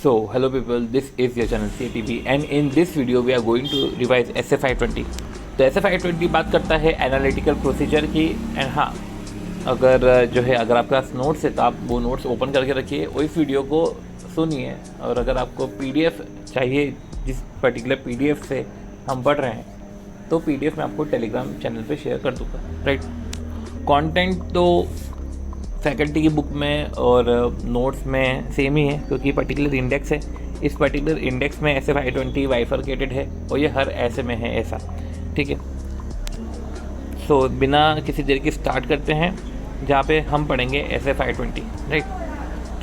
So, hello people, this is your channel CATV and in this video we are going to revise SF520। तो SF520 बात करता है analytical procedure की। And हाँ, अगर आपके पास नोट्स है तो आप वो नोट्स ओपन करके रखिए, वही वीडियो को सुनिए। और अगर आपको PDF चाहिए, जिस पर्टिकुलर PDF से हम पढ़ रहे हैं, तो PDF मैं आपको टेलीग्राम चैनल पे शेयर कर दूँगा। राइट, कंटेंट तो फैकल्टी की बुक में और नोट्स में सेम ही है, क्योंकि पर्टिकुलर इंडेक्स है। इस पर्टिकुलर इंडेक्स में SF520 बाइफरकेटेड है और ये हर ऐसे में है ऐसा। ठीक है, सो बिना किसी देर की स्टार्ट करते हैं, जहाँ पे हम पढ़ेंगे SF520। राइट,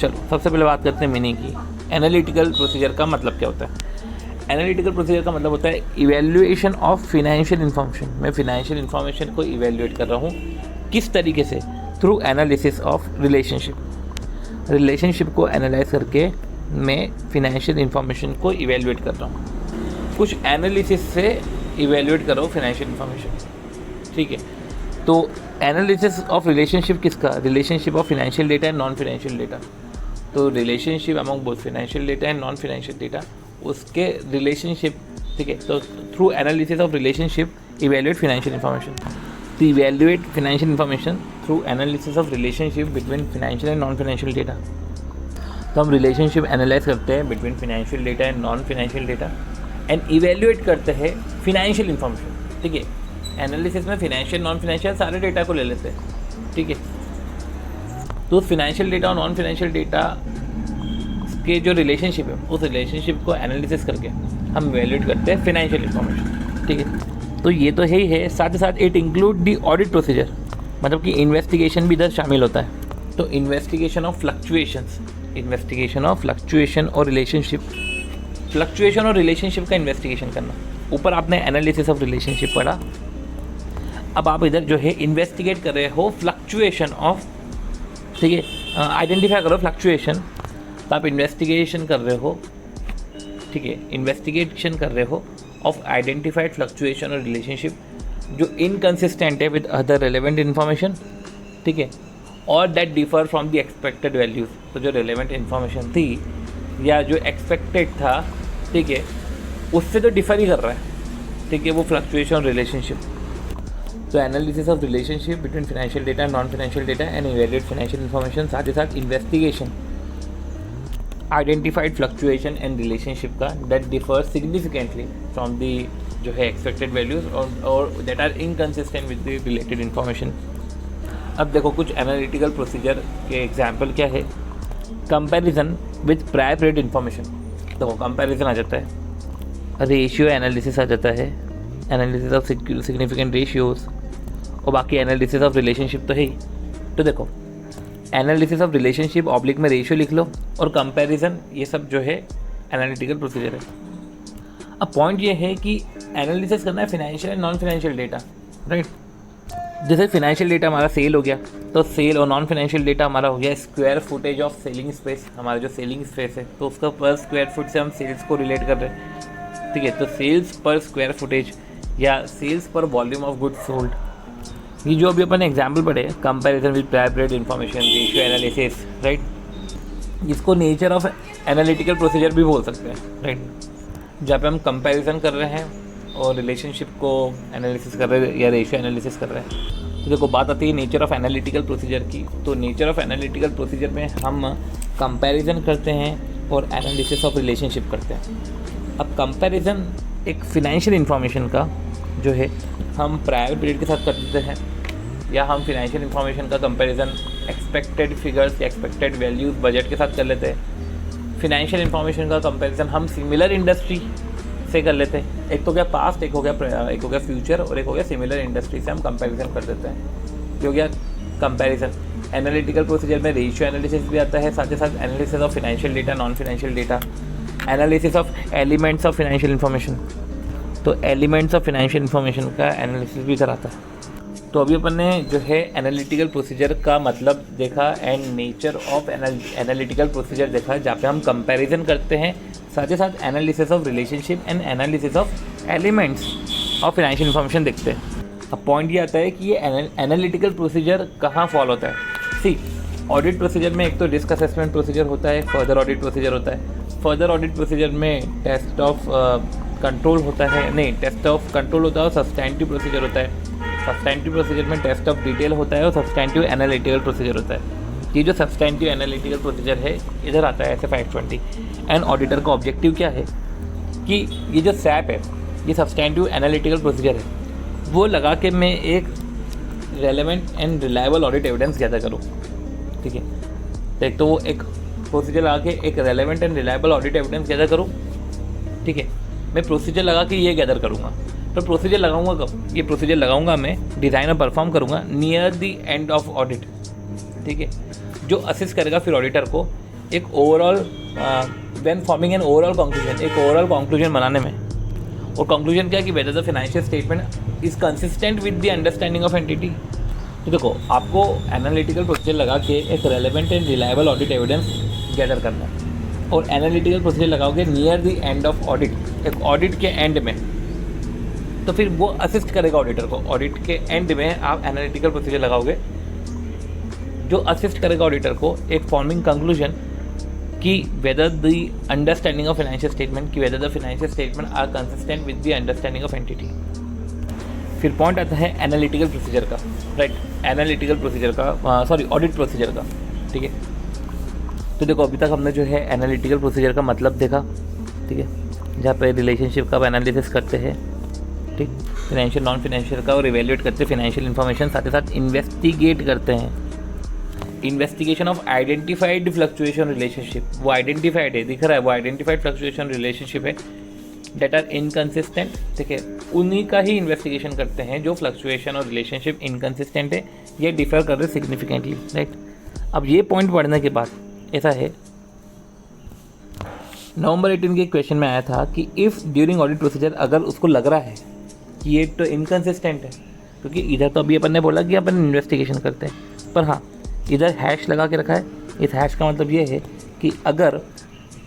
चलो सबसे पहले बात करते हैं मीनिंग की। एनालिटिकल प्रोसीजर का मतलब क्या होता है? एनालिटिकल प्रोसीजर का मतलब होता है इवेल्युएशन ऑफ फिनेंशियल इन्फॉर्मेशन। मैं फिनेंशियल इन्फॉर्मेशन को इवेल्युएट कर रहा हूँ, किस तरीके से? थ्रू एनालिसिस ऑफ रिलेशनशिप को एनालाइज करके मैं फिनेंशियल इन्फॉर्मेशन को इवेल्युएट कर रहा हूँ। कुछ एनालिसिस से इवेल्युएट कर रहा हूँ फिनेंशियल इन्फॉर्मेशन। ठीक है, तो एनालिसिस ऑफ रिलेशनशिप किसका? Relationship of financial data and non financial data. तो relationship among both financial data and non financial data, उसके रिलेशनशिप। ठीक है, तो through analysis of relationship evaluate financial information. To evaluate financial information through analysis of relationship between financial and non-financial data। तो हम relationship analyse करते हैं between financial data and non financial data and evaluate करते हैं financial information. ठीक है, analysis में financial non financial सारे डेटा को ले लेते हैं। ठीक है, तो फिनेंशियल डेटा और नॉन फिनेंशियल डेटा के जो रिलेशनशिप है, उस रिलेशनशिप को एनालिसिस करके हम इवेल्युएट करते हैं फिनेंशियल इन्फॉर्मेशन। ठीक है, तो ये तो है ही है। साथ ही साथ it include the audit procedure, मतलब कि इन्वेस्टिगेशन भी इधर शामिल होता है। तो इन्वेस्टिगेशन ऑफ फ्लक्चुएशन और रिलेशनशिप का इन्वेस्टिगेशन करना। ऊपर आपने एनालिसिस ऑफ रिलेशनशिप पढ़ा, अब आप इधर जो है इन्वेस्टिगेट कर रहे हो फ्लक्चुएशन ऑफ। ठीक है, आइडेंटिफाई करो फ्लक्चुएशन, तो आप इन्वेस्टिगेशन कर रहे हो। ठीक है, इन्वेस्टिगेशन कर रहे हो ऑफ आइडेंटिफाइड फ्लक्चुएशन और रिलेशनशिप जो इनकन्सिस्टेंट है विद अदर रेलेवेंट इन्फॉर्मेशन। ठीक है, और that differ from the expected values. तो जो रेलेवेंट इन्फॉर्मेशन थी या जो एक्सपेक्टेड था, ठीक है, उससे तो डिफर ही कर रहा है। ठीक है, वो फ्लक्चुएशन और रिलेशनशिप। तो analysis of relationship between financial data and non financial data and evaluate financial information. साथ ही साथ investigation identified fluctuation and relationship का that differ significantly from the जो है एक्सपेक्टेड वैल्यूज़ और that are inconsistent with the related information. अब देखो कुछ एनालिटिकल प्रोसीजर के एग्जांपल क्या है। Comparison with prior period information. देखो कंपैरिजन आ जाता है, रेशियो एनालिसिस आ जाता है, एनालिसिस ऑफ सिग्निफिकेंट रेशियोज़, और बाकी एनालिसिस ऑफ रिलेशनशिप तो है ही। तो देखो एनालिसिस ऑफ रिलेशनशिप ऑब्लिक में रेशियो लिख लो, और कंपैरिजन, ये सब जो है एनालिटिकल प्रोसीजर है। अब पॉइंट ये है कि एनालिसिस करना है financial and non financial data. Right, जैसे फिनेंशियल डेटा हमारा सेल हो गया, तो सेल और नॉन फिनेंशियल डेटा हमारा हो गया square footage of selling space. हमारा जो सेलिंग स्पेस है, तो उसका पर स्क्वायर फुट से हम सेल्स को रिलेट कर रहे हैं। ठीक है, तो सेल्स पर स्क्वायर फुटेज या सेल्स पर वॉल्यूम ऑफ गुड्स सोल्ड। ये जो अभी अपन एग्जाम्पल पढ़े, comparison with prior period information, ratio analysis. Right, जिसको नेचर ऑफ एनालिटिकल प्रोसीजर भी बोल सकते हैं। राइट, जहाँ पे हम कंपैरिजन कर रहे हैं और रिलेशनशिप को एनालिसिस कर रहे हैं या रेशियो एनालिसिस कर रहे हैं। तो देखो बात आती है नेचर ऑफ एनालिटिकल प्रोसीजर की। तो नेचर ऑफ एनालिटिकल प्रोसीजर में हम कंपैरिजन करते हैं और एनालिसिस ऑफ रिलेशनशिप करते हैं। अब कंपैरिजन एक फिनेंशियल इन्फॉर्मेशन का जो है हम प्रायर पीरियड के साथ कर देते हैं, या हम फिनेंशियल इन्फॉर्मेशन का कंपैरिजन एक्सपेक्टेड फिगर्स या एक्सपेक्टेड वैल्यूज़ बजट के साथ कर लेते हैं। फिनेंशियल इन्फॉर्मेशन का कंपैरिजन हम सिमिलर इंडस्ट्री से कर लेते हैं। एक तो क्या पास्ट, एक हो गया फ्यूचर, और एक हो गया सिमिलर इंडस्ट्री से हम कंपैरिजन कर देते हैं। ये हो गया कंपैरिजन। एनालिटिकल प्रोसीजर में रेशियो एनालिसिस भी आता है, साथ ही साथ analysis of financial data, non financial data, analysis of elements of financial information. तो एलिमेंट्स ऑफ फिनेंशियल इन्फॉर्मेशन का एनालिसिस भी इधर आता है। तो अभी अपन ने जो है एनालिटिकल प्रोसीजर का मतलब देखा and nature of analytical procedure देखा, जहाँ पे हम कंपैरिजन करते हैं, साथ ही साथ analysis of relationship and analysis of elements of financial information देखते हैं। अब पॉइंट ये आता है कि ये एनालिटिकल प्रोसीजर कहाँ फॉलो होता है। सी ऑडिट प्रोसीजर में एक तो रिस्क असेसमेंट प्रोसीजर होता है, फर्दर ऑडिट प्रोसीजर होता है। फर्दर ऑडिट प्रोसीजर में टेस्ट ऑफ कंट्रोल होता है, नहीं टेस्ट ऑफ कंट्रोल होता है और सब्सटैंटिव प्रोसीजर होता है। सब्सटैंटिव प्रोसीजर में टेस्ट ऑफ डिटेल होता है और सब्सटैंटिव एनालिटिकल प्रोसीजर होता है। ये जो सब्सटैंटिव एनालिटिकल प्रोसीजर है इधर आता है ऐसे 520। एंड ऑडिटर का ऑब्जेक्टिव क्या है कि ये जो सैप है, ये सब्सटैंटिव एनालिटिकल प्रोसीजर है, वो लगा के मैं एक relevant and reliable audit evidence gather करूँ। ठीक है, तो एक तो वो एक प्रोसीजर लगा के एक relevant and reliable audit evidence gather करूँ। ठीक है, मैं प्रोसीजर लगा के ये गैदर करूँगा। तो प्रोसीजर लगाऊंगा कब? ये प्रोसीजर लगाऊंगा मैं, डिज़ाइन और परफॉर्म करूँगा near the end of audit. ठीक है, जो असिस्ट करेगा फिर ऑडिटर को एक overall when forming an overall conclusion, एक ओवरऑल कंक्लूजन बनाने में। और कंक्लूजन क्या है कि whether the financial statement is consistent with the understanding of entity. तो देखो, आपको एनालिटिकल प्रोसीजर लगा के एक relevant and reliable audit evidence gather करना है। और एनालिटिकल प्रोसीजर लगाओगे near the end of audit, एक ऑडिट के एंड में, तो फिर वो असिस्ट करेगा ऑडिटर को। ऑडिट के एंड में आप एनालिटिकल प्रोसीजर लगाओगे जो असिस्ट करेगा ऑडिटर को एक फॉर्मिंग कंक्लूजन कि whether the understanding of financial statement, कि whether the financial statement are consistent with the understanding of entity. फिर पॉइंट आता है एनालिटिकल प्रोसीजर का, राइट, एनालिटिकल प्रोसीजर का, सॉरी ऑडिट प्रोसीजर का। ठीक है, तो देखो अभी तक हमने जो है एनालिटिकल प्रोसीजर का मतलब देखा। ठीक है, जहाँ पे रिलेशनशिप का एनालिसिस करते हैं, ठीक, फाइनेंशियल नॉन फाइनेंशियल का, और इवेल्युएट करते हैं फाइनेंशियल इन्फॉर्मेशन, साथ ही साथ इन्वेस्टिगेट करते हैं। Investigation of identified fluctuation relationship, वो आइडेंटिफाइड है, दिख रहा है, वो आइडेंटिफाइड फ्लक्चुएशन रिलेशनशिप है डेट आर इनकन्सिस्टेंट। ठीक है, उन्हीं का ही इन्वेस्टिगेशन करते हैं जो फ्लक्चुएशन और रिलेशनशिप इनकन्सिस्टेंट है, ये डिफर कर रहे सिग्निफिकेंटली, राइट। अब ये पॉइंट पढ़ने के बाद ऐसा है, नवंबर 18 के क्वेश्चन में आया था कि इफ़ ड्यूरिंग ऑडिट प्रोसीजर अगर उसको लग रहा है कि ये तो इनकन्सिस्टेंट है, क्योंकि इधर तो अभी अपन ने बोला कि अपन इन्वेस्टिगेशन करते हैं, पर हाँ इधर हैश लगा के रखा है। इस हैश का मतलब ये है कि अगर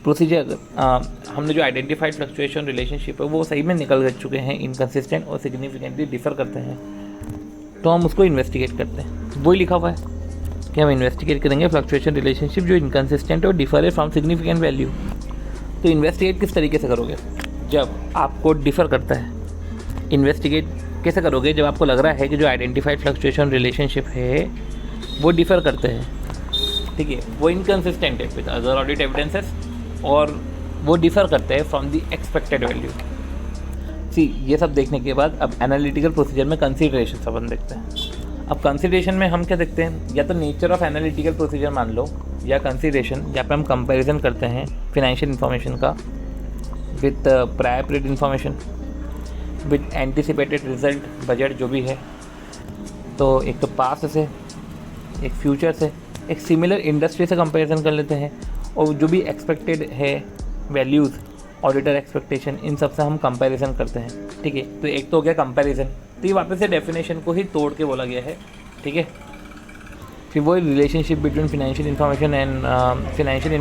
प्रोसीजर हमने जो आइडेंटिफाइड फ्लक्चुएशन रिलेशनशिप है वो सही में निकल चुके हैं इनकन्सिस्टेंट और सिग्निफिकेंटली डिफर करते हैं, तो हम उसको इन्वेस्टिगेट करते हैं। वही लिखा हुआ है कि हम इन्वेस्टिगेट करेंगे फ्लक्चुएशन रिलेशनशिप जो इनकन्सिस्टेंट और डिफर है फ्रॉम सिग्निफिकेंट वैल्यू। तो इन्वेस्टिगेट किस तरीके से करोगे? जब आपको डिफ़र करता है। इन्वेस्टिगेट कैसे करोगे? जब आपको लग रहा है कि जो आइडेंटिफाइड फ्लक्चुएशन रिलेशनशिप है वो डिफ़र करते हैं, ठीक है, वो इनकन्सिस्टेंट है विद अदर ऑडिट एविडेंसेस और वो डिफ़र करते हैं फ्रॉम द एक्सपेक्टेड वैल्यू। सी, ये सब देखने के बाद अब एनालिटिकल प्रोसीजर में कंसीडरेशन अपन देखते हैं। अब कंसीडरेशन में हम क्या देखते हैं, या तो नेचर ऑफ एनालिटिकल प्रोसीजर मान लो, या कंसीडरेशन जहाँ पे हम कंपैरिजन करते हैं फिनेंशियल इन्फॉर्मेशन का with prior period information, with anticipated result, budget जो भी है। तो एक तो पास्ट से, एक फ्यूचर से, एक सिमिलर इंडस्ट्री से कंपैरिजन कर लेते हैं, और जो भी एक्सपेक्टेड है वैल्यूज़, ऑडिटर एक्सपेक्टेशन, इन सब से हम कंपैरिजन करते हैं, ठीक है। तो एक तो हो गया कंपैरिजन, तो ये वापस से डेफिनेशन को ही तोड़ के बोला गया है, ठीक है। फिर वो relationship between financial information and non financial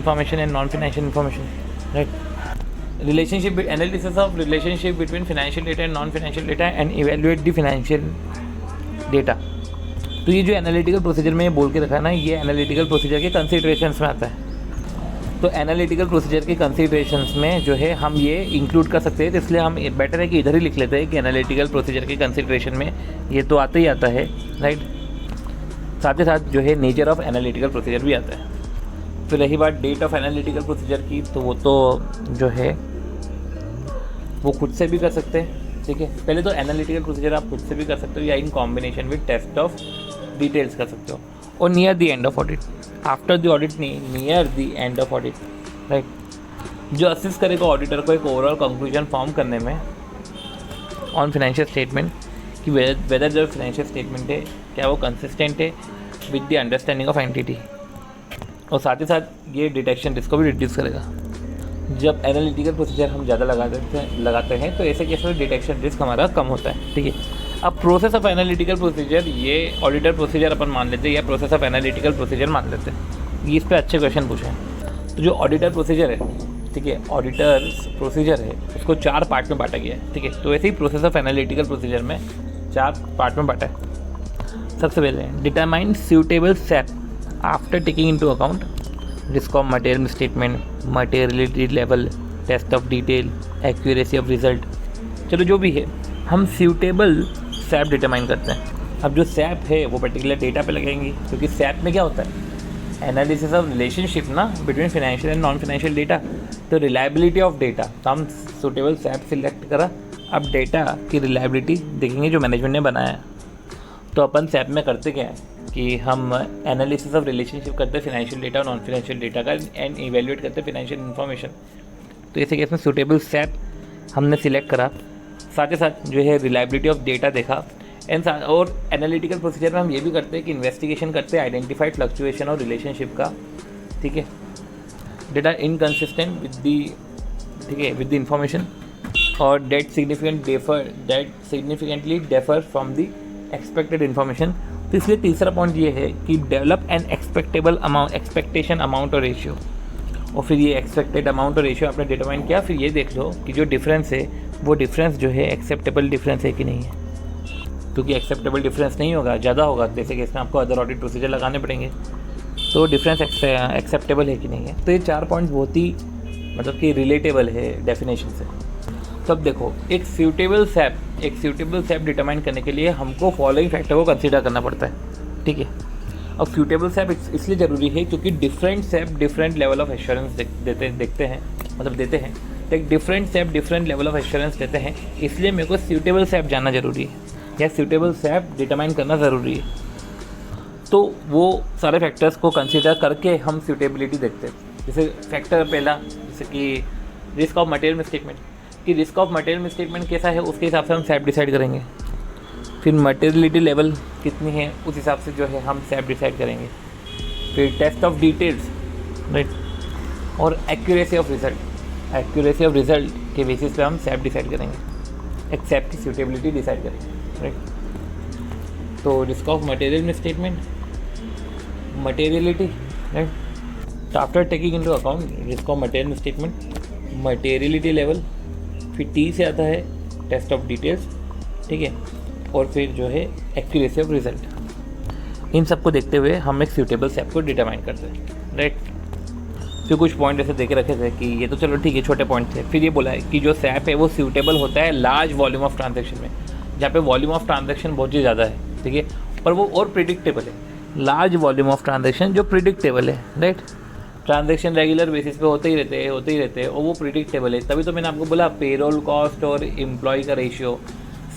information, right. Relationship, analysis of relationship between financial data and non financial data and evaluate the financial data. तो ये जो एनालिटिकल प्रोसीजर में बोल के रखा है ना, ये एनालिटिकल प्रोसीजर के कंसीडरेशंस में आता है। तो एनालिटिकल प्रोसीजर के कंसीडरेशंस में जो है हम ये इंक्लूड कर सकते हैं, तो इसलिए हम बेटर है कि इधर ही लिख लेते हैं कि एनालिटिकल प्रोसीजर के कंसीडरेशन में ये तो आता ही आता है, राइट। साथ ही साथ जो है नेचर ऑफ एनालिटिकल प्रोसीजर भी आता है। फिर रही बात डेट ऑफ एनालिटिकल प्रोसीजर की, तो वो तो जो है वो खुद से भी कर सकते हैं, ठीक है। पहले तो एनालिटिकल प्रोसीजर आप खुद से भी कर सकते हो या in combination with test of details कर सकते हो। और near the end of audit, after the audit नहीं, near the end of audit, right. जो असिस्ट करेगा ऑडिटर को एक ओवरऑल कंक्लूजन फॉर्म करने में ऑन फाइनेंशियल स्टेटमेंट कि वेदर जो फाइनेंशियल स्टेटमेंट है क्या वो कंसिस्टेंट है with the understanding of entity. और साथ ही साथ ये डिटेक्शन रिस्क को भी रिड्यूस करेगा। जब एनालिटिकल प्रोसीजर हम ज़्यादा लगाते हैं तो ऐसे केस में डिटेक्शन रिस्क हमारा कम होता है, ठीक है। अब प्रोसेस ऑफ एनालिटिकल प्रोसीजर, ये ऑडिटर प्रोसीजर अपन मान लेते हैं या प्रोसेस ऑफ एनालिटिकल प्रोसीजर मान लेते हैं, ये इस पर अच्छे क्वेश्चन पूछे हैं। तो जो ऑडिटर प्रोसीजर है, ठीक है, ऑडिटर प्रोसीजर है, उसको 4 पार्ट में बांटा गया है, ठीक है। तो ऐसे ही प्रोसेस ऑफ एनालिटिकल प्रोसीजर में 4 पार्ट में बांटा है। सबसे पहले determine suitable SAP, after taking into account risk of material statement, materiality level, test of detail, accuracy of result, चलो जो भी है, हम सूटेबल सैप डिटरमाइन करते हैं। अब जो सैप है वो पर्टिकुलर डेटा पे लगाएंगे, क्योंकि सैप में क्या होता है, एनालिसिस ऑफ रिलेशनशिप ना between financial and non financial data, तो रिलायबिलिटी ऑफ डेटा, तो हम सूटेबल सैप सिलेक्ट करा। अब डेटा की रिलायबिलिटी देखेंगे जो मैनेजमेंट ने बनाया है। तो अपन सैप में करते क्या है कि हम एनालिसिस ऑफ रिलेशनशिप करते हैं फाइनेंशियल डेटा और नॉन फाइनेंशियल डेटा का एंड इवेल्युएट करते हैं फाइनेंशियल इन्फॉर्मेशन। तो ऐसे केस में सूटेबल सैप हमने सिलेक्ट करा, साथ ही साथ जो है रिलायबिलिटी ऑफ डेटा देखा एंड और एनालिटिकल प्रोसीजर में हम ये भी करते हैं कि इन्वेस्टिगेशन करते हैं आइडेंटिफाइड फ्लक्चुएशन और रिलेशनशिप का, ठीक है, डेटा इनकन्सिस्टेंट विद दी, ठीक है, विद द इंफॉर्मेशन और that significantly differ from the expected information. तो इसलिए तीसरा पॉइंट ये है कि develop an expectable amount, expectation amount और रेशियो, और फिर ये एक्सपेक्टेड अमाउंट और रेशियो आपने डिटरमाइन किया, फिर ये देख लो कि जो डिफरेंस है वो डिफरेंस जो है एक्सेप्टेबल डिफरेंस है कि नहीं है, क्योंकि एक्सेप्टेबल डिफरेंस नहीं होगा, ज़्यादा होगा, जैसे कि इसमें आपको अदर ऑडिट प्रोसीजर लगाने पड़ेंगे, तो डिफरेंस एक्सेप्टेबल है कि नहीं है। तो ये 4 पॉइंट्स बहुत ही मतलब कि रिलेटेबल है डेफिनेशन से। तो अब देखो, एक सूटेबल सैप डिटरमाइन करने के लिए हमको फॉलोइंग फैक्टर को कंसीडर करना पड़ता है, ठीक है। अब सूटेबल सैप इसलिए ज़रूरी है क्योंकि different SAP different level of assurance देते हैं, तो एक different SAP different level of assurance देते हैं, इसलिए मेरे को सूटेबल सैप जानना जरूरी है या सूटेबल सैप डिटरमाइन करना ज़रूरी है। तो वो सारे फैक्टर्स को कंसीडर करके हम सूटेबिलिटी देखते हैं। जैसे फैक्टर पहला, जैसे कि रिस्क ऑफ मटेरियल मिसस्टेटमेंट, कि रिस्क ऑफ मटेरियल मिसस्टेटमेंट कैसा है उसके हिसाब से हम सैप डिसाइड करेंगे। फिर मटेरियलिटी लेवल कितनी है उस हिसाब से जो है हम सैप डिसाइड करेंगे। फिर टेस्ट ऑफ डिटेल्स, राइट, और एक्यूरेसी ऑफ रिजल्ट के बेसिस पे हम सैप डिसाइड करेंगे, एक सैप की सूटेबिलिटी डिसाइड करेंगे, राइट। तो risk of material misstatement, materiality, right, तो after taking into account risk of material misstatement, materiality level, फिर टी से आता है टेस्ट ऑफ डिटेल्स, ठीक है, और फिर जो है एक्यूरेसी ऑफ रिजल्ट। इन सबको देखते हुए हम एक सूटेबल सैप को डिटरमाइन करते हैं, राइट। फिर कुछ पॉइंट ऐसे देके रखे थे कि ये तो चलो ठीक है, छोटे पॉइंट थे। फिर ये बोला है कि जो सैप है वो सूटेबल होता है लार्ज वॉल्यूम ऑफ ट्रांजेक्शन में, जहाँ पे वॉल्यूम ऑफ ट्रांजेक्शन बहुत ही ज़्यादा है, ठीक है, पर वो और प्रिडिक्टेबल है। लार्ज वॉल्यूम ऑफ ट्रांजेक्शन जो प्रिडिक्टेबल है, राइट, ट्रांजेक्शन रेगुलर बेसिस पे होते ही रहते हैं और वो प्रिडिक्टेबल है। तभी तो मैंने आपको बोला पेरोल कॉस्ट और एम्प्लॉय का रेशियो,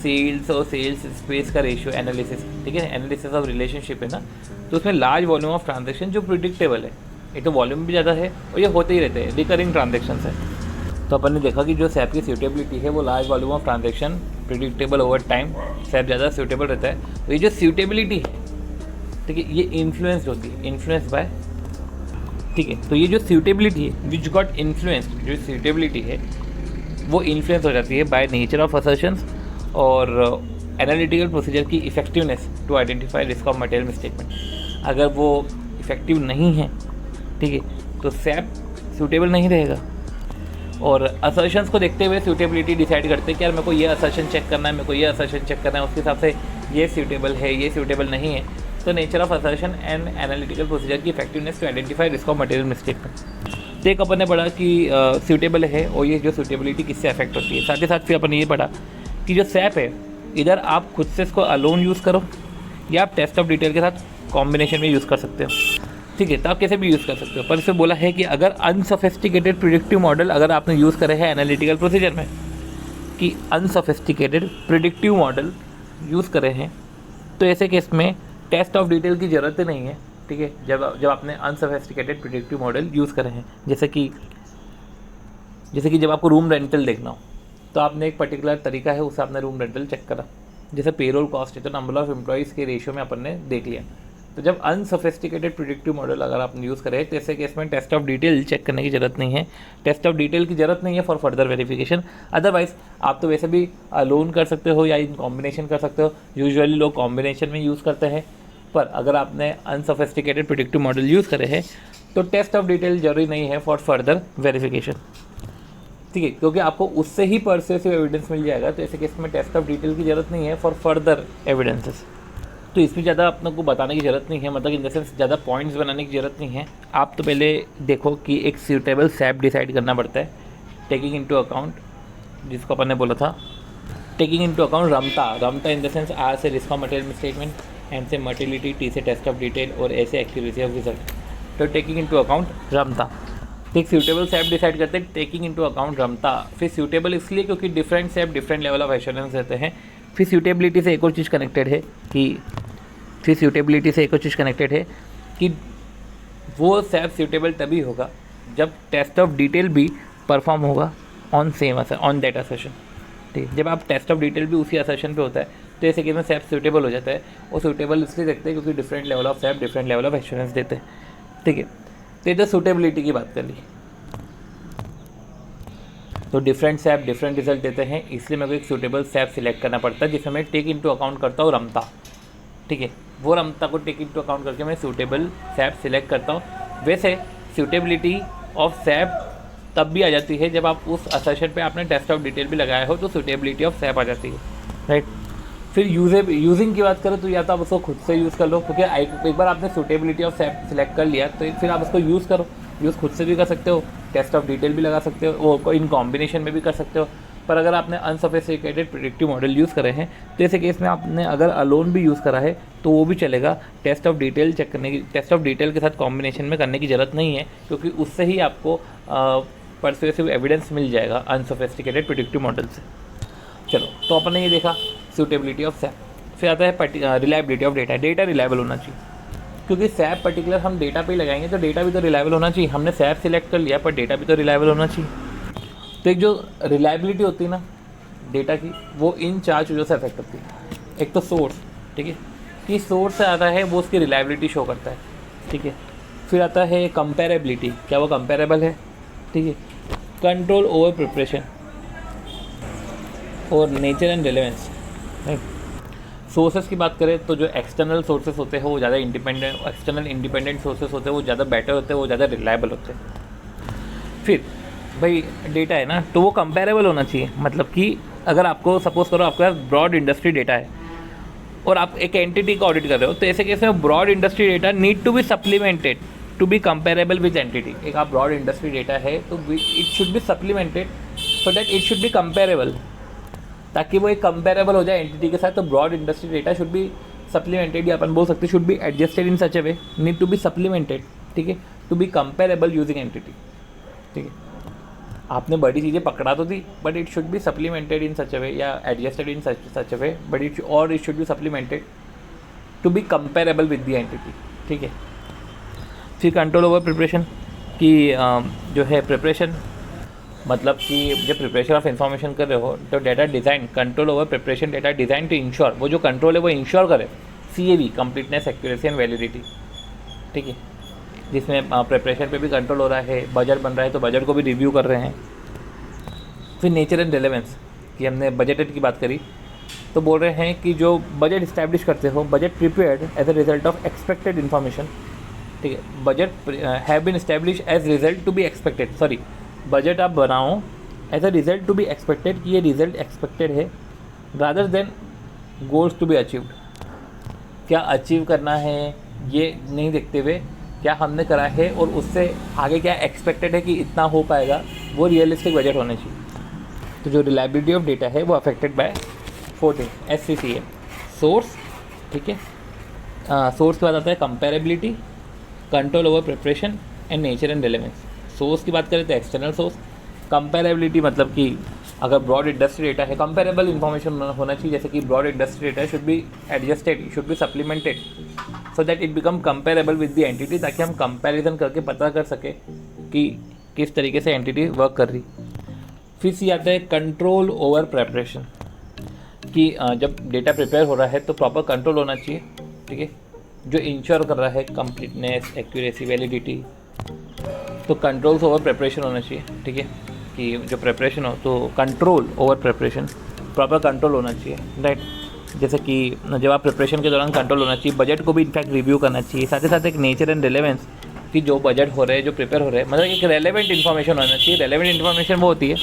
सेल्स और सेल्स स्पेस का रेशियो एनालिसिस, ठीक है, एनालिसिस ऑफ रिलेशनशिप है ना, तो उसमें लार्ज वॉल्यूम ऑफ ट्रांजेक्शन जो प्रिडिक्टेबल है, एक तो वॉल्यूम भी ज़्यादा है और ये होते ही रहते हैं, रिकरिंग ट्रांजेक्शन है। तो अपन ने देखा कि जो सैप की सूटेबिलिटी है वो large volume of transaction, predictable over time, SAP ज़्यादा सूटेबल रहता है। तो ये जो सूटेबिलिटी है, ठीक है, ये इन्फ्लुएंस्ड होती है, इन्फ्लुएंस बाय, ठीक है, तो ये जो सूटेबिलिटी है विच गॉट इन्फ्लुएंस्ड, जो सूटेबिलिटी है वो इन्फ्लुएंस हो जाती है बाय नेचर ऑफ असर्शंस और एनालिटिकल प्रोसीजर की effectiveness to identify risk of material misstatement. अगर वो इफेक्टिव नहीं है, ठीक है, तो सैप सूटेबल नहीं रहेगा। और असर्शंस को देखते हुए सूटेबिलिटी डिसाइड करते हैं कि यार मेरे को ये असर्शन चेक करना है, मेरे को ये असर्शन चेक करना है, उसके हिसाब से ये सूटेबल है, ये सूटेबल नहीं है। तो nature of assertion and analytical procedure की effectiveness to identify risk of material misstatement. तो एक अपन ने पढ़ा कि सूटेबल है और ये जो सूटेबिलिटी किससे अफेक्ट होती है। साथ ही साथ फिर अपन ने ये पढ़ा कि जो सैप है इधर आप खुद से इसको अलोन यूज़ करो या आप टेस्ट ऑफ डिटेल के साथ कॉम्बिनेशन में यूज़ कर सकते हो, ठीक है, तो आप कैसे भी यूज़ कर सकते हो। पर इसमें बोला है कि अगर अनसोफिस्टिकेटेड प्रिडिक्टिव मॉडल अगर आपने यूज़ करे हैं एनालिटिकल प्रोसीजर में, कि अनसोफिस्टिकेटेड प्रिडिक्टिव मॉडल यूज़ करे हैं, तो ऐसे केस में टेस्ट ऑफ डिटेल की ज़रूरत नहीं है, ठीक है, जब आपने अनसोफिस्टिकेटेड प्रिडिक्टिव मॉडल यूज़ करे हैं। जैसे कि जब आपको रूम रेंटल देखना हो तो आपने एक पर्टिकुलर तरीका है, उससे आपने रूम रेंटल चेक करा। जैसे पेरोल कॉस्ट है तो नंबर ऑफ एम्प्लॉइज़ के रेशियो में अपन ने देख लिया। तो जब अनसोफिस्टिकेटेड प्रिडिक्टिव मॉडल अगर आपने यूज़ करें तो ऐसे केस में टेस्ट ऑफ डिटेल चेक करने की ज़रूरत नहीं है, टेस्ट ऑफ डिटेल की ज़रूरत नहीं है फॉर फर्दर वेरिफिकेशन। अदरवाइज़ आप तो वैसे भी लोन कर सकते हो या इन कॉम्बिनेशन कर सकते हो। यूजुअली लोग कॉम्बिनेशन में यूज़ करते हैं, पर अगर आपने अनसोफिस्टिकेटेड प्रिडिक्टिव मॉडल यूज़ करे हैं तो टेस्ट ऑफ डिटेल जरूरी नहीं है फॉर फर्दर वेरिफिकेशन, ठीक है, क्योंकि आपको उससे ही परसुएसिव एविडेंस मिल जाएगा। तो ऐसे केस में टेस्ट ऑफ डिटेल की ज़रूरत नहीं है फॉर फर्दर एविडेंसेस। तो इसमें ज़्यादा अपने को बताने की ज़रूरत नहीं है, मतलब इन द सेंस ज़्यादा पॉइंट्स बनाने की ज़रूरत नहीं है। आप तो पहले देखो कि एक सूटेबल सैप डिसाइड करना पड़ता है, टेकिंग इनटू अकाउंट, जिसको अपन ने बोला था taking into account RMTA in the sense R से risk of material statement, M से मटेरियलिटी, टी से टेस्ट ऑफ डिटेल और ए से एक्यूरेसी ऑफ रिजल्ट। तो टेकिंग इनटू अकाउंट रमता, तो एक सूटेबल सैप डिसाइड करते हैं टेकिंग इनटू अकाउंट रमता। फिर सूटेबल इसलिए क्योंकि different SAP different level of assurance रहते हैं। फिर सूटेबिलिटी से एक और चीज़ कनेक्टेड है कि वो सैप सूटेबल तभी होगा जब टेस्ट ऑफ डिटेल भी परफॉर्म होगा ऑन दैट असर्शन। ठीक है, जब आप टेस्ट ऑफ डिटेल भी उसी असर्शन पे होता है तो ऐसे केस में सैप सूटेबल हो जाता है। और सूटेबल इसलिए देखते हैं क्योंकि different level of SAP different level of assurance देते हैं। ठीक है, तो ये तो सूटेबिलिटी की बात कर ली। तो डिफरेंट सैप डिफरेंट रिजल्ट देते हैं, इसलिए मेरे को एक सूटेबल सैप सिलेक्ट करना पड़ता है जिसमें मैं टेक इनटू अकाउंट करता हूँ रमता। ठीक है, वो रमता को टेक इनटू अकाउंट करके मैं सूटेबल सैप सिलेक्ट करता हूँ। वैसे सूटेबिलिटी ऑफ सैप तब भी आ जाती है जब आप उस असर्शन पे आपने टेस्ट ऑफ डिटेल भी लगाया हो, तो सूटेबिलिटी ऑफ सैप आ जाती है, राइट। फिर यूजिंग की बात करें तो या तो आप उसको खुद से यूज़ कर लो, क्योंकि एक बार आपने सूटेबिलिटी ऑफ सैप सिलेक्ट कर लिया तो फिर आप उसको यूज़ करो। यूज़ खुद से भी कर सकते हो, टेस्ट ऑफ डिटेल भी लगा सकते हो, वो इन कॉम्बिनेशन में भी कर सकते हो। पर अगर आपने अनसोफिस्टिकेटेड प्रेडिक्टिव मॉडल यूज़ करे हैं तो ऐसे केस में आपने अगर अलोन भी यूज़ करा है तो वो भी चलेगा। टेस्ट ऑफ डिटेल चेक करने की, टेस्ट ऑफ डिटेल के साथ कॉम्बिनेशन में करने की ज़रूरत नहीं है, क्योंकि उससे ही आपको परसुएसिव एविडेंस मिल जाएगा अनसोफिस्टिकेटेड प्रेडिक्टिव मॉडल से। चलो, तो अपन ने ये देखा सूटेबिलिटी ऑफ सैप। फिर आता है reliability of data. Data reliable होना चाहिए, क्योंकि सैप पर्टिकुलर हम डेटा पे ही लगाएंगे तो डेटा भी तो रिलायबल होना चाहिए। हमने सैप सिलेक्ट कर लिया पर डेटा भी तो रिलायबल होना चाहिए। तो एक जो रिलायबिलिटी होती है ना डेटा की, वो इन 4 चीज़ों से अफेक्ट होती है। एक तो सोर्स, ठीक है, कि सोर्स से आता है वो उसकी रिलायबिलिटी शो करता है। ठीक है, फिर आता है कंपेरेबिलिटी, क्या वो कंपेरेबल है। ठीक है, कंट्रोल ओवर प्रिपरेशन और nature and relevance, right. Sources की बात करें तो जो एक्सटर्नल सोर्सेस होते हैं वो ज़्यादा एक्सटर्नल इंडिपेंडेंट सोर्सेस होते हैं, वो ज़्यादा बेटर होते हैं, वो ज़्यादा रिलायबल होते हैं। फिर भाई डेटा है ना, तो वो कंपेरेबल होना चाहिए। मतलब कि अगर आपको सपोज करो आपके पास ब्रॉड इंडस्ट्री डेटा है और आप एक एंटिटी का ऑडिट कर रहे हो, तो ऐसे केस में broad industry data need to be supplemented to be comparable with entity. एक आप ब्रॉड इंडस्ट्री डेटा है तो it should be supplemented so that it should be comparable, ताकि वो एक कंपेरेबल हो जाए एंटिटी के साथ। तो broad industry data should be supplemented, या अपन बोल सकते should be adjusted in such a way, need to be supplemented, ठीक है, to be comparable using entity. ठीक है, आपने बड़ी चीज़ें पकड़ा तो दी, but it should be supplemented in such a way या adjusted in such a way, but it should be supplemented to be comparable with the entity. ठीक है, फिर कंट्रोल ओवर प्रिपरेशन की जो है प्रिपरेशन, मतलब कि जब प्रिपरेशन ऑफ इंफॉर्मेशन कर रहे हो तो data design, control over preparation, data design to ensure, वो जो कंट्रोल है वो इंश्योर करे CAV, completeness, accuracy and validity. ठीक है, जिसमें प्रिपरेशन पे भी कंट्रोल हो रहा है, बजट बन रहा है तो बजट को भी रिव्यू कर रहे हैं। फिर नेचर एंड रेलेवेंस कि हमने बजटेड की बात करी तो बोल रहे हैं कि जो बजट इस्टेब्लिश करते हो, budget prepared as a result of expected information. ठीक है, budget have been establish as result to be expected, sorry, budget आप बनाओ as a result to be expected, कि ये रिजल्ट एक्सपेक्टेड है, rather than goals to be achieved. क्या achieve करना है ये नहीं देखते हुए क्या हमने करा है और उससे आगे क्या एक्सपेक्टेड है कि इतना हो पाएगा, वो रियलिस्टिक बजट होने चाहिए। तो जो रिलायबिलिटी ऑफ डेटा है वो अफेक्टेड बाय 14 SCCA सोर्स। ठीक है, सोर्स के बाद आता है comparability, control over preparation and nature and relevance. Source की बात करें तो एक्सटर्नल सोर्स, कंपेरेबिलिटी मतलब कि अगर ब्रॉड इंडस्ट्री डेटा है, कंपेरेबल इन्फॉर्मेशन होना चाहिए, जैसे कि broad industry data should be adjusted, should be supplemented so that it become comparable with the entity, ताकि हम कंपैरिजन करके पता कर सके कि किस तरीके से एंटिटी वर्क कर रही। फिर सी आता है कंट्रोल ओवर प्रिपरेशन, कि जब डेटा प्रिपेयर हो रहा है तो प्रॉपर कंट्रोल होना चाहिए। ठीक है, जो इंश्योर कर रहा है कंप्लीटनेस, एक्यूरेसी, वैलिडिटी, तो कंट्रोल्स ओवर प्रिपरेशन होना चाहिए। ठीक है, कि जो प्रिपरेशन हो तो control over preparation, proper control होना चाहिए, राइट। जैसे कि जब आप प्रिपरेशन के दौरान कंट्रोल होना चाहिए, बजट को भी इनफैक्ट रिव्यू करना चाहिए। साथ ही साथ एक नेचर एंड रेलेवेंस, कि जो बजट हो रहे हैं, जो प्रिपेयर हो रहे हैं, मतलब एक रेलेवेंट इन्फॉर्मेशन होना चाहिए। रेलेवेंट इन्फॉर्मेशन वो होती है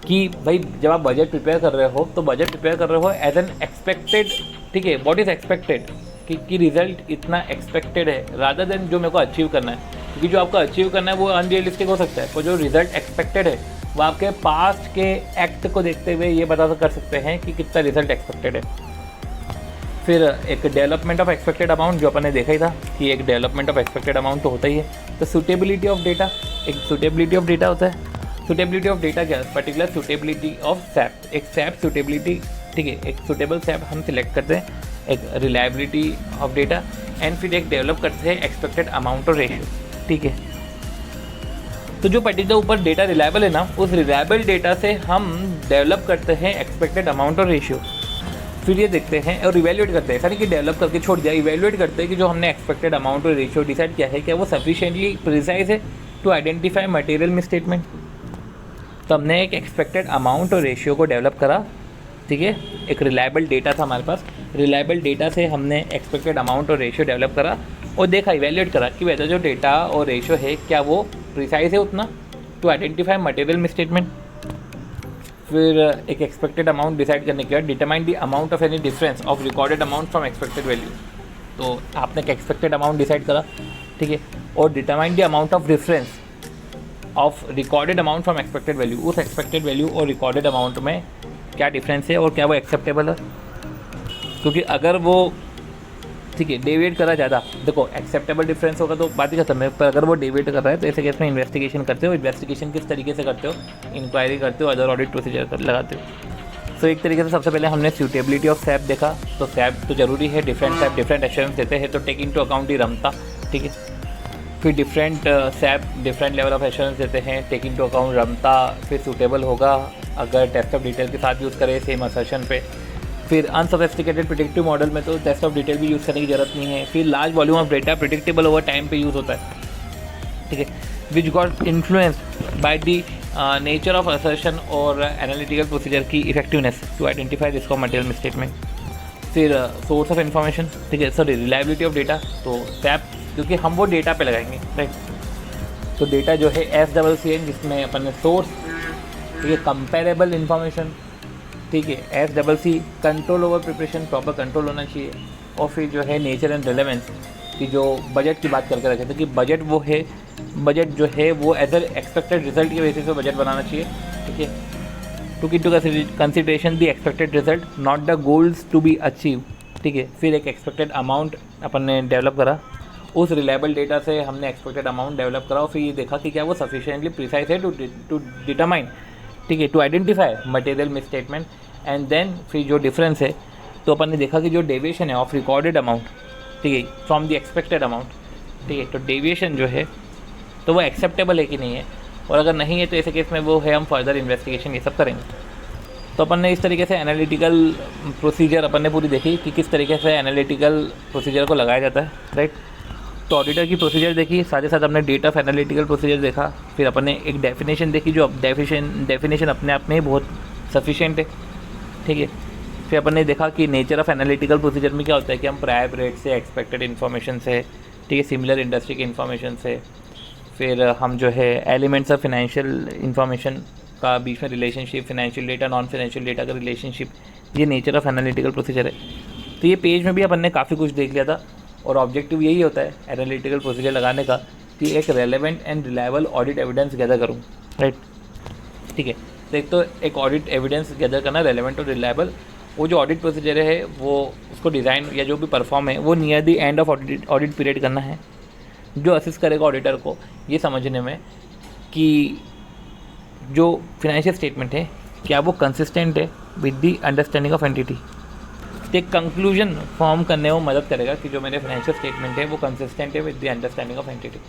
कि भाई जब आप बजट प्रिपेयर कर रहे हो तो बजट प्रिपेयर कर रहे हो एज एन एक्सपेक्टेड। ठीक है, व्हाट इज़ एक्सपेक्टेड, कि रिजल्ट इतना एक्सपेक्टेड है रादर देन जो मेरे को अचीव करना है, क्योंकि जो आपका अचीव करना है वो अनरियलिस्टिक हो सकता है, पर जो रिजल्ट एक्सपेक्टेड है वो आपके पास्ट के एक्ट को देखते हुए ये पता कर सकते हैं कि कितना रिजल्ट एक्सपेक्टेड है। फिर एक डेवलपमेंट ऑफ एक्सपेक्टेड अमाउंट, जो अपन ने देखा ही था कि एक डेवलपमेंट ऑफ एक्सपेक्टेड अमाउंट तो होता ही है। तो सूटेबिलिटी ऑफ डेटा, एक सूटेबिलिटी ऑफ डेटा होता है। सूटेबिलिटी ऑफ डेटा क्या है? पर्टिकुलर सूटेबिलिटी ऑफ सैप, एक सैप सूटेबिलिटी, ठीक है, एक सूटेबल सैप हम सिलेक्ट करते हैं, एक रिलायबिलिटी ऑफ डेटा, एंड फिर एक डेवलप करते हैं एक्सपेक्टेड अमाउंट और रेशियो, ठीक है। तो जो पर्टिकुलर ऊपर डेटा रिलायबल है ना, उस रिलायबल डेटा से हम डेवलप करते हैं एक्सपेक्टेड अमाउंट और रेशियो। फिर ये देखते हैं और इवेल्युएट करते हैं, ऐसा नहीं कि डेवलप करके छोड़ दिया, इवेल्युएट करते हैं कि जो हमने एक्सपेक्टेड अमाउंट और रेशियो डिसाइड किया है क्या वो सफिशिएंटली प्रिसाइज है टू आइडेंटिफाई मटेरियल मिसस्टेटमेंट। तो हमने एक एक्सपेक्टेड अमाउंट और रेशियो को डेवलप करा, ठीक है, एक रिलायबल डेटा था हमारे पास, रिलायबल डेटा से हमने एक्सपेक्टेड अमाउंट और रेशियो डेवलप करा और देखा, इवेल्युएट करा कि वैसा जो डेटा और रेशियो है क्या वो प्रिसाइज है उतना टू आइडेंटिफाई मटेरियल मिसस्टेटमेंट। फिर एक एक्सपेक्टेड अमाउंट डिसाइड करने के बाद determine the amount of any difference of recorded amount from expected value. तो आपने एक एक्सपेक्टेड अमाउंट डिसाइड करा, ठीक है, और determine the amount of difference of recorded amount from expected value. उस एक्सपेक्टेड वैल्यू और रिकॉर्डेड अमाउंट में क्या डिफरेंस है और क्या वो एक्सेप्टेबल है, क्योंकि अगर वो, ठीक है, डेविएट करा ज़्यादा, देखो एक्सेप्टेबल डिफरेंस होगा तो बात ही खत्म है, पर अगर वो डेविएट कर रहा है तो ऐसे केस में इन्वेस्टिगेशन करते हो। इन्वेस्टिगेशन किस तरीके से करते हो? इंक्वायरी करते हो, अदर ऑडिट प्रोसीजर लगाते हो। तो एक तरीके से सबसे पहले हमने सूटेबिलिटी ऑफ सैप देखा, तो सैप तो जरूरी है, डिफरेंट सैप डिफरेंट एश्योरेंस देते हैं, तो टेक इन टू अकाउंट ही रमता, ठीक है। फिर different SAP different level of assurance देते हैं, टेक इन टू अकाउंट रमता, फिर सूटेबल होगा अगर टेस्ट ऑफ डिटेल के साथ यूज़ करें सेम असर्शन पे। फिर अनसोफिस्टिकेटेड प्रेडिक्टिव मॉडल में तो टेस्ट ऑफ डिटेल भी यूज़ करने की ज़रूरत नहीं है। फिर large volume of data predictable over time पे यूज़ होता है, ठीक है, which got influenced by the nature of assertion और एनालिटिकल प्रोसीजर की effectiveness to identify risk of material misstatement. फिर सोर्स ऑफ इन्फॉर्मेशन, ठीक है, सॉरी रिलायबिलिटी ऑफ डेटा, तो सैप क्योंकि हम वो डेटा पे लगाएंगे, राइट। तो डेटा जो है SCCN जिसमें अपन ने सोर्स, ठीक है, कंपेरेबल इन्फॉर्मेशन, ठीक है, SCC control over preparation, proper control होना चाहिए। और फिर जो है नेचर एंड रेलेवेंस की जो बजट की बात करके रखे थे कि बजट वो है, बजट जो है वो एज ए एक्सपेक्टेड रिजल्ट के बेसिस पे बजट बनाना चाहिए, ठीक है, to keep to consideration the expected result not the goals to be achieve, ठीक है। फिर एक एक्सपेक्टेड अमाउंट अपन ने डेवलप करा, उस रिलायबल डेटा से हमने एक्सपेक्टेड अमाउंट डेवलप करा और फिर ये देखा कि क्या वो सफिशिएंटली प्रिसाइज है टू डिटरमाइन, ठीक है, to identify material misstatement. And then फिर जो डिफरेंस है तो अपन ने देखा कि जो डेविएशन है ऑफ रिकॉर्डेड अमाउंट, ठीक है, फ्रॉम द एक्सपेक्टेड अमाउंट, ठीक है, तो डेविएशन जो है तो वो एक्सेप्टेबल है कि नहीं है, और अगर नहीं है तो ऐसे केस में वो है हम फर्दर इन्वेस्टिगेशन ये सब करेंगे। तो अपन ने इस तरीके से एनालिटिकल प्रोसीजर अपन ने पूरी देखी कि किस तरीके से एनालिटिकल प्रोसीजर को लगाया जाता है, राइट। तो ऑडिटर की प्रोसीजर देखी, साथ ही साथ हमने डेटा ऑफ एनालिटिकल प्रोसीजर देखा, फिर अपन ने एक डेफिनेशन देखी जो डेफिनेशन अपने आप में ही बहुत सफिशिएंट है, ठीक है। फिर अपन ने देखा कि नेचर ऑफ एनालिटिकल प्रोसीजर में क्या होता है कि हम प्रायर रेट से, एक्सपेक्टेड इन्फॉर्मेशन से, ठीक है, सिमिलर इंडस्ट्री के इन्फॉर्मेशन से, फिर हम जो है एलिमेंट्स ऑफ फिनेंशियल इन्फॉर्मेशन का बीच में relationship, financial data non financial data का रिलेशनशिप, ये नेचर ऑफ एनालिटिकल प्रोसीजर है। तो ये पेज में भी अपन ने काफ़ी कुछ देख लिया था और ऑब्जेक्टिव यही होता है एनालिटिकल प्रोसीजर लगाने का कि एक relevant and reliable audit evidence gather करूँ, राइट, ठीक है। तो एक तो एक ऑडिट एविडेंस गैदर करना रेलेवेंट और रिलायबल, वो जो ऑडिट प्रोसीजर है वो उसको डिज़ाइन या जो भी परफॉर्म है वो near the end of audit period करना है, जो असिस्ट करेगा ऑडिटर को ये समझने में कि जो फिनेंशियल स्टेटमेंट है क्या वो कंसिस्टेंट है with the understanding of entity. एक कंक्लूजन फॉर्म करने में मदद करेगा कि जो मेरे फाइनेंशियल स्टेटमेंट है वो कंसिस्टेंट है with the understanding of entity.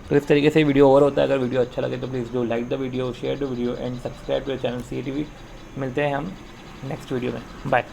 तो इस तरीके से वीडियो ओवर होता है। अगर वीडियो अच्छा लगे तो please do like the video, share the video and subscribe to the channel CATV। मिलते हैं हम नेक्स्ट वीडियो में, बाय।